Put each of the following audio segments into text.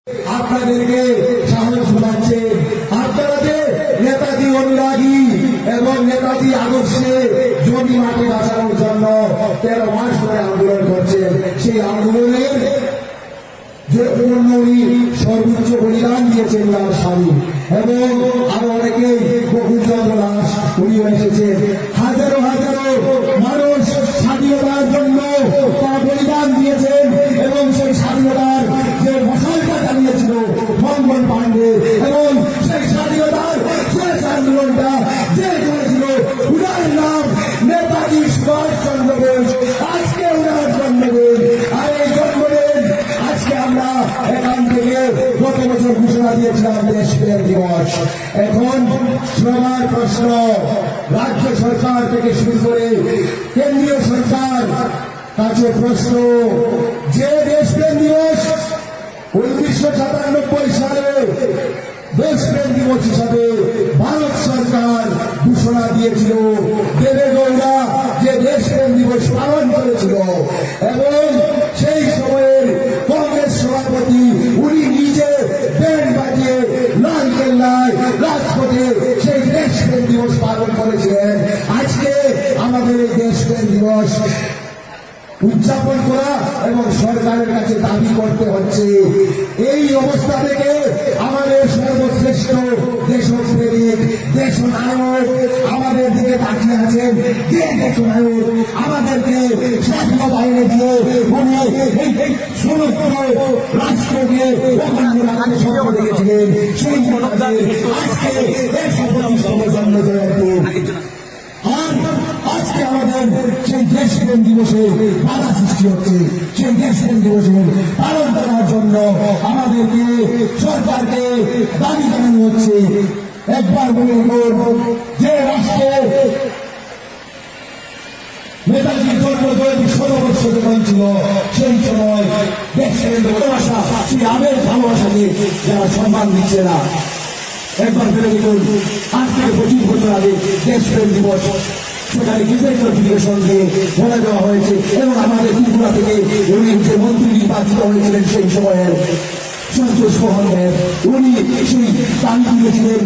আপনাদেরকে সাহস যোগাচ্ছে। আপনারা যে নেতাজি অনুরাগী এবং নেতাজি আদর্শে জমি মাটি বাঁচানোর জন্য 13 মাস ধরে আন্দোলন করছেন, সেই আন্দোলনের যে উনি সর্বোচ্চ বলিদান দিয়েছেন তার স্বামী এবং আরো অনেকেই বকুলচন্দ্র দাস উনিও এসেছেন। হাজারো হাজারো মানুষ স্বাধীনতার জন্য তার বলিদান দিয়েছেন এবং সেই স্বাধীনতার যে মশালটা চালিয়েছিল মঙ্গল পাণ্ডে এবং সেই স্বাধীনতার শেষ আন্দোলনটা যে করেছিল উনার নাম নেতাজি সুভাষচন্দ্র বোস। আজকে উনার জন্মদিন, আর এই জন্মদিন আজকে আমরা এখান থেকে গত বছর ঘোষণা দিয়েছিলাম দেশপ্রেম দিবস। এখন সবার প্রশ্ন, রাজ্য সরকার থেকে শুরু করে কেন্দ্রীয় সরকার কাছে প্রশ্ন, যে দেশপ্রেম দিবস 1997 সালে দেশপ্রেম দিবস হিসাবে ভারত সরকার ঘোষণা দিয়েছিল, দেবেগৌড়া যে দেশপ্রেম দিবস পালন করেছিল এবং সেই সময়ের কংগ্রেস সভাপতি উনি নিজে ব্যান্ড বাজিয়ে লাল কেল্লায় রাজপথে সেই দেশপ্রেম দিবস পালন করেছিলেন। আজকে আমাদের এই দেশপ্রেম দিবস উদযাপন করা এবং সরকারের কাছে দাবি করতে হচ্ছে। এই অবস্থা থেকে আমাদের সর্বশ্রেষ্ঠ দেশপ্রেমিক দেশনায়ক আমাদের দিকে তাকিয়ে আছেন। যে দেশনায়ক আমাদেরকে স্বাধীনতা এনে দিয়ে উনি সমগ্র রাষ্ট্রকে শপথ দিয়েছিলেন, সেই আজকে 125তম জন্মজয়ন্তী। আর আজকে আমাদের সেই দেশপ্রেম দিবসে বাধা সৃষ্টি হচ্ছে। সেই দেশপ্রেম দিবসে পালন করার জন্য আমাদেরকে সরকারকে দাবি জানানো হচ্ছে। একবার বলে যে রাষ্ট্রে নেতাজি জন্মজয়ন্তী 16 বছর যখন ছিল সেই সময় দেশপ্রেম ভালোবাসা, সেই আবেগ ভালোবাসাকে যারা সম্মান দিচ্ছে না, একবার ফেলে দেখুন আজ থেকে 25 বছর আগে দেশপ্রেম দিবস সেখানে গেজেট নোটিফিকেশন দিয়ে বলে দেওয়া হয়েছে এবং আমাদের ত্রিপুরা থেকে উনি যে মন্ত্রী নির্বাচিত হয়েছিলেন সেই সময়ের সন্তোষ মোহন দেব, উনি সেই দাবি তুলেছিলেন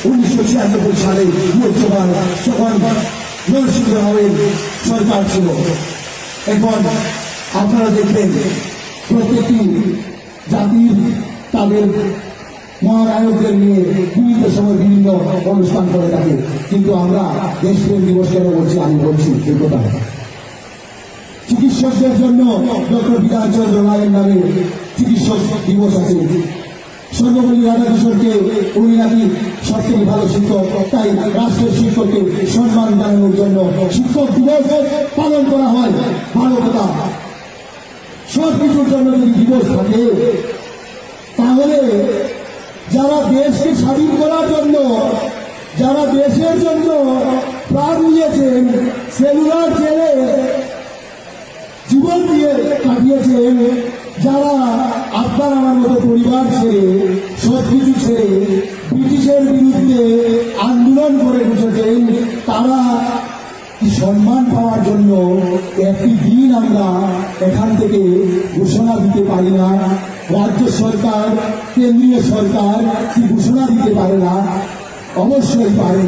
1996 সালে লোকসভার, তখন নরসিংহ রাওয়ের সরকার ছিল। এখন আপনারা দেখবেন প্রত্যেকটি জাতির তাদের মহানায়কদের নিয়ে বিভিন্ন সময় বিভিন্ন অনুষ্ঠান করে থাকে, কিন্তু আমরা দেশপ্রেম দিবস কেন বলছি? আমি বলছি এই কথা, চিকিৎসকদের জন্য ডক্টর বিধানচন্দ্র রায়ের নামে চিকিৎসক দিবস আছে। সর্বপল্লী রাধাকিশোরকে উনি নাকি সব থেকে ভালো শিক্ষক, তাই রাষ্ট্রের শিক্ষককে সম্মান জানানোর জন্য শিক্ষক দিবস পালন করা হয়। ভালো কথা, সব কিছুর জন্য যদি দিবস থাকে তাহলে যারা দেশকে স্বাধীন করার জন্য, যারা দেশের জন্য প্রাণ দিয়েছেন, সেলুলার জেলে জীবন দিয়ে কাটিয়েছেন, যারা আপনার আমার মতো পরিবার ছেড়ে সবকিছু ছেড়ে ব্রিটিশের বিরুদ্ধে আন্দোলন করে বসেছেন, তারা সম্মান পাওয়ার জন্য একটি দিন আমরা এখান থেকে ঘোষণা দিতে পারি না? রাজ্য সরকার, কেন্দ্রীয় সরকার কি ঘোষণা দিতে পারে না? অবশ্যই পারে।